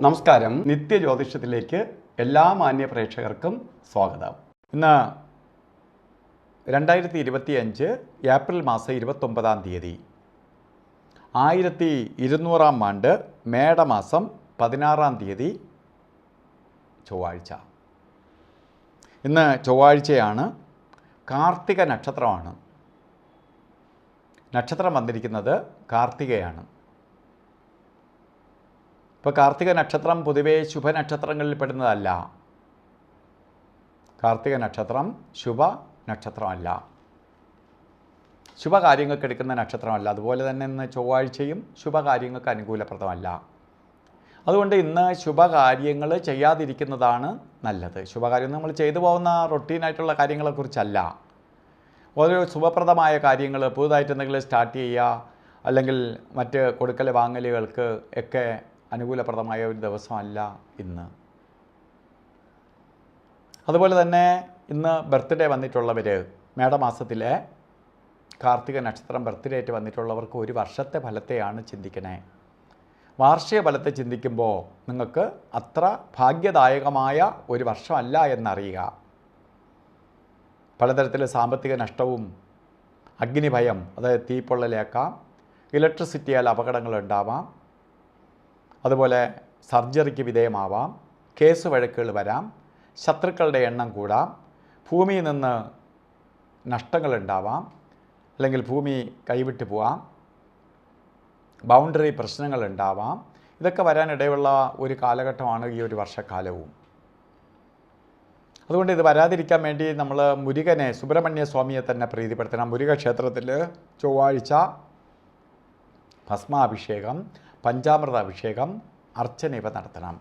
നമസ്കാരം. നിത്യജ്യോതിഷത്തിലേക്ക് എല്ലാ മാന്യ പ്രേക്ഷകർക്കും സ്വാഗതം. ഇന്ന് 2025 ഏപ്രിൽ മാസം 29 തീയതി 1200 ആണ്ട് മേടമാസം 16 തീയതി ചൊവ്വാഴ്ച. ഇന്ന് ചൊവ്വാഴ്ചയാണ്. കാർത്തിക നക്ഷത്രമാണ്. നക്ഷത്രം വന്നിരിക്കുന്നത് കാർത്തികയാണ്. ഇപ്പോൾ കാർത്തിക നക്ഷത്രം പൊതുവേ ശുഭനക്ഷത്രങ്ങളിൽ പെടുന്നതല്ല. കാർത്തിക നക്ഷത്രം ശുഭ നക്ഷത്രമല്ല, ശുഭകാര്യങ്ങൾക്ക് എടുക്കുന്ന നക്ഷത്രമല്ല. അതുപോലെ തന്നെ ഇന്ന് ചൊവ്വാഴ്ചയും ശുഭകാര്യങ്ങൾക്ക് അനുകൂലപ്രദമല്ല. അതുകൊണ്ട് ഇന്ന് ശുഭകാര്യങ്ങൾ ചെയ്യാതിരിക്കുന്നതാണ് നല്ലത്. ശുഭകാര്യം നമ്മൾ ചെയ്തു പോകുന്ന റൊട്ടീനായിട്ടുള്ള കാര്യങ്ങളെക്കുറിച്ചല്ല. ഓരോ ശുഭപ്രദമായ കാര്യങ്ങൾ, പുതുതായിട്ട് എന്തെങ്കിലും സ്റ്റാർട്ട് ചെയ്യുക, അല്ലെങ്കിൽ മറ്റ് കൊടുക്കൽ വാങ്ങലുകൾക്ക് ഒക്കെ അനുകൂലപ്രദമായ ഒരു ദിവസമല്ല ഇന്ന്. അതുപോലെ തന്നെ ഇന്ന് ബർത്ത്ഡേ വന്നിട്ടുള്ളവർ, മേടമാസത്തിലെ കാർത്തിക നക്ഷത്രം ബർത്ത്ഡേ ആയിട്ട് വന്നിട്ടുള്ളവർക്ക് ഒരു വർഷത്തെ ഫലത്തെയാണ് ചിന്തിക്കണേ. വാർഷിക ഫലത്തെ ചിന്തിക്കുമ്പോൾ നിങ്ങൾക്ക് അത്ര ഭാഗ്യദായകമായ ഒരു വർഷമല്ല എന്നറിയുക. പലതരത്തിലെ സാമ്പത്തിക നഷ്ടവും, അഗ്നിഭയം, അതായത് തീപ്പൊള്ളലേക്കാം, ഇലക്ട്രിസിറ്റിയാൽ അപകടങ്ങളുണ്ടാവാം, അതുപോലെ സർജറിക്ക് വിധേയമാവാം, കേസ് വഴക്കുകൾ വരാം, ശത്രുക്കളുടെ എണ്ണം കൂടാം, ഭൂമിയിൽ നിന്ന് നഷ്ടങ്ങളുണ്ടാവാം, അല്ലെങ്കിൽ ഭൂമി കൈവിട്ട് പോവാം, ബൗണ്ടറി പ്രശ്നങ്ങളുണ്ടാവാം. ഇതൊക്കെ വരാനിടയുള്ള ഒരു കാലഘട്ടമാണ് ഈ ഒരു വർഷക്കാലവും. അതുകൊണ്ട് ഇത് വരാതിരിക്കാൻ വേണ്ടി നമ്മൾ മുരുകനെ, സുബ്രഹ്മണ്യ സ്വാമിയെ തന്നെ പ്രീതിപ്പെടുത്തണം. മുരുക ക്ഷേത്രത്തിൽ ചൊവ്വാഴ്ച ഭസ്മാഭിഷേകം, പഞ്ചാമൃത അഭിഷേകം, അർച്ചന ഇവ നടത്തണം.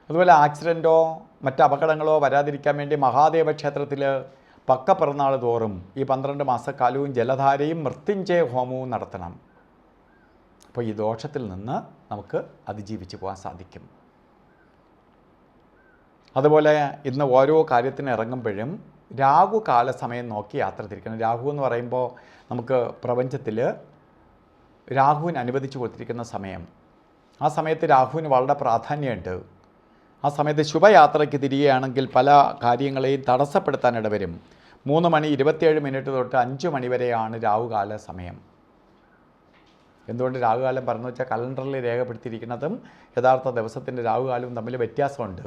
അതുപോലെ ആക്സിഡൻറ്റോ മറ്റ് അപകടങ്ങളോ വരാതിരിക്കാൻ വേണ്ടി മഹാദേവ ക്ഷേത്രത്തിൽ പക്കപ്പിറന്നാൾ തോറും ഈ 12 മാസക്കാലവും ജലധാരയും മൃത്യുഞ്ജയ ഹോമവും നടത്തണം. അപ്പോൾ ഈ ദോഷത്തിൽ നിന്ന് നമുക്ക് അതിജീവിച്ച് പോകാൻ സാധിക്കും. അതുപോലെ ഇന്ന് ഓരോ കാര്യത്തിന് ഇറങ്ങുമ്പോഴും രാഹുകാല സമയം നോക്കി യാത്ര തിരിക്കണം. രാഹു എന്ന് പറയുമ്പോൾ നമുക്ക് പ്രപഞ്ചത്തിൽ രാഹുവിന് അനുവദിച്ചു കൊടുത്തിരിക്കുന്ന സമയം. ആ സമയത്ത് രാഹുവിന് വളരെ പ്രാധാന്യമുണ്ട്. ആ സമയത്ത് ശുഭയാത്രയ്ക്ക് തിരികെയാണെങ്കിൽ പല കാര്യങ്ങളെയും തടസ്സപ്പെടുത്താൻ ഇടവരും. 3:27 തൊട്ട് 5 മണി വരെയാണ് രാഹുകാല സമയം. എന്തുകൊണ്ട് രാഹുകാലം പറഞ്ഞു വെച്ചാൽ കലണ്ടറിൽ രേഖപ്പെടുത്തിയിരിക്കുന്നതും യഥാർത്ഥ ദിവസത്തിൻ്റെ രാഹുകാലവും തമ്മിൽ വ്യത്യാസമുണ്ട്.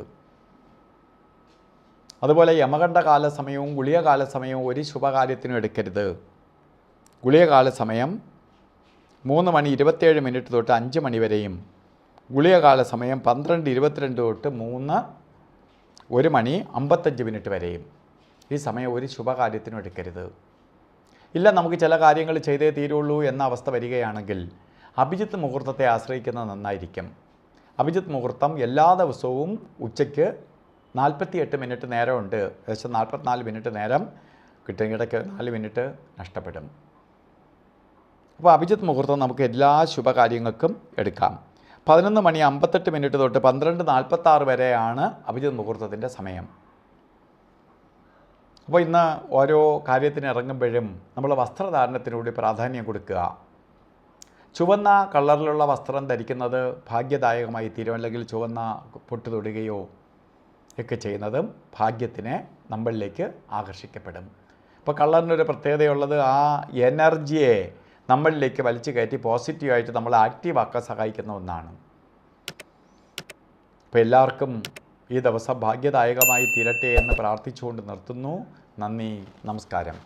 അതുപോലെ യമകണ്ഠകാല സമയവും ഗുളികകാല സമയവും ഒരു ശുഭകാര്യത്തിനും എടുക്കരുത്. ഗുളികകാല സമയം 3:27 തൊട്ട് 5 മണി വരെയും, ഗുളികകാല സമയം 12:22 തൊട്ട് 1:55 വരെയും. ഈ സമയം ഒരു ശുഭകാര്യത്തിനും എടുക്കരുത്. ഇല്ല, നമുക്ക് ചില കാര്യങ്ങൾ ചെയ്തേ തീരുള്ളൂ എന്ന അവസ്ഥ വരികയാണെങ്കിൽ അഭിജിത്ത് മുഹൂർത്തത്തെ ആശ്രയിക്കുന്നത് നന്നായിരിക്കും. അഭിജിത്ത് മുഹൂർത്തം എല്ലാ ദിവസവും ഉച്ചയ്ക്ക് 48 മിനിറ്റ് നേരമുണ്ട്. ഏകദേശം 44 മിനിറ്റ് നേരം കിട്ടും. ഇടയ്ക്ക് 4 മിനിറ്റ് നഷ്ടപ്പെടും. അപ്പോൾ അഭിജിത്ത് മുഹൂർത്തം നമുക്ക് എല്ലാ ശുഭകാര്യങ്ങൾക്കും എടുക്കാം. 11:58 തൊട്ട് 12:46 വരെയാണ് അഭിജിത്ത് മുഹൂർത്തത്തിൻ്റെ സമയം. അപ്പോൾ ഇന്ന് ഓരോ കാര്യത്തിന് ഇറങ്ങുമ്പോഴും നമ്മൾ വസ്ത്രധാരണത്തിനൂടെ പ്രാധാന്യം കൊടുക്കുക. ചുവന്ന കളറിലുള്ള വസ്ത്രം ധരിക്കുന്നത് ഭാഗ്യദായകമായി തീരും. അല്ലെങ്കിൽ ചുവന്ന പൊട്ട് തൊടുകയോ ഒക്കെ ചെയ്യുന്നതും ഭാഗ്യത്തിനെ നമ്മളിലേക്ക് ആകർഷിക്കപ്പെടും. അപ്പോൾ കളറിനൊരു പ്രത്യേകതയുള്ളത് ആ എനർജിയെ നമ്മളിലേക്ക് വലിച്ചു കയറ്റി പോസിറ്റീവായിട്ട് നമ്മൾ ആക്റ്റീവാക്കാൻ സഹായിക്കുന്ന ഒന്നാണ്. അപ്പോൾ എല്ലാവർക്കും ഈ ദിവസം ഭാഗ്യദായകമായി തീരട്ടെ എന്ന് പ്രാർത്ഥിച്ചുകൊണ്ട് നിർത്തുന്നു. നന്ദി, നമസ്കാരം.